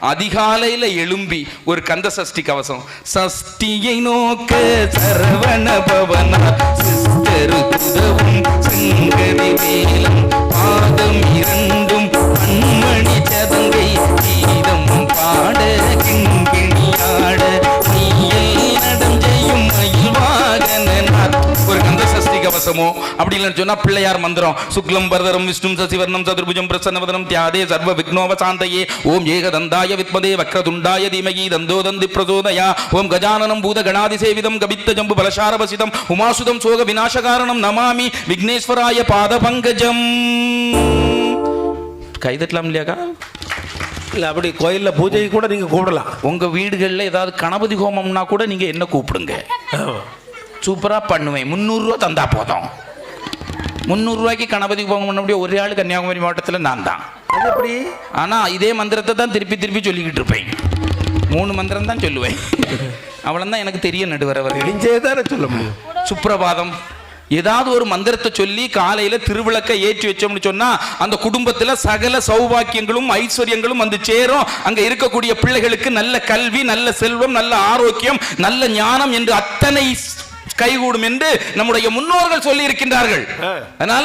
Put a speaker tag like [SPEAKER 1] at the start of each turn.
[SPEAKER 1] அதிகாலையில எழும்பி ஒரு கந்த சஷ்டி கவசம், சஷ்டியை நோக்க சரவண பவனா சிஸ்டரு உதவும் செங்கதி வேலம் பாதம் இரண்டும் பன்மணி சதங்கை கீதம் பாட கிங்கிணியாட மையல் நடம் செய்யும் மயில் வாகனார். ஒரு கந்த சஷ்டி கவசமோ அப்படி இல்லைன்னு சொன்னா பிள்ளையார் மந்திரம், சுக்லம் வரதரம் விஷ்ணும் சசிவர்ணம் சதுர்புஜம் பிரசன்னவதனம் தியாதே சர்வ விக்னோபசாந்தயே ஓம் ஏகதந்தாய வித்மதே வக்ரதுண்டாய தீமகி தந்தோ தந்தி பிரசோதயா ஓம் கஜானனம் பூத கணாதி சேவிதம் கபித்த ஜம்பு பலசாரபசிதம் உமாசுதம் சோக விநாசகாரணம் நமாமி விக்னேஸ்வராய பாத பங்கஜம். கைதட்டலாம் இல்லையாக்கா?
[SPEAKER 2] இல்லை, அப்படி கோயிலில் பூஜைக்கு கூட நீங்கள் கூப்பிடலாம்.
[SPEAKER 1] உங்கள் வீடுகளில் ஏதாவது கணபதி ஹோமம்னா கூட நீங்கள் என்ன கூப்பிடுங்க, சூப்பராக பண்ணுவேன். 300 ரூபா தந்தா போதும். 300 ரூபாய்க்கு கணபதி ஹோமம் பண்ண முடியும் ஒரே ஆள் கன்னியாகுமரி மாவட்டத்தில் நான் தான்.
[SPEAKER 2] அது எப்படி?
[SPEAKER 1] ஆனால் இதே மந்திரத்தை தான் திருப்பி திருப்பி சொல்லிக்கிட்டு இருப்பேன். 3 மந்திரம் தான் சொல்லுவேன். அவ்வளோதான் எனக்கு தெரியும். நடுவரவர்
[SPEAKER 2] தெரிஞ்சே தானே சொல்ல முடியும்.
[SPEAKER 1] சுப்பிரபாதம் ஏதாவது ஒரு மந்திரத்தை சொல்லி காலையில திருவிளக்க ஏற்றி வச்சோம்னு சொன்னா அந்த குடும்பத்துல சகல சௌபாக்கியங்களும் ஐஸ்வர்யங்களும் வந்து சேரும். அங்க இருக்கக்கூடிய பிள்ளைகளுக்கு நல்ல கல்வி, நல்ல செல்வம், நல்ல ஆரோக்கியம், நல்ல ஞானம் என்று அத்தனை கைகூடும் என்று நம்முடைய முன்னோர்கள் சொல்லி இருக்கின்றார்கள். அதனால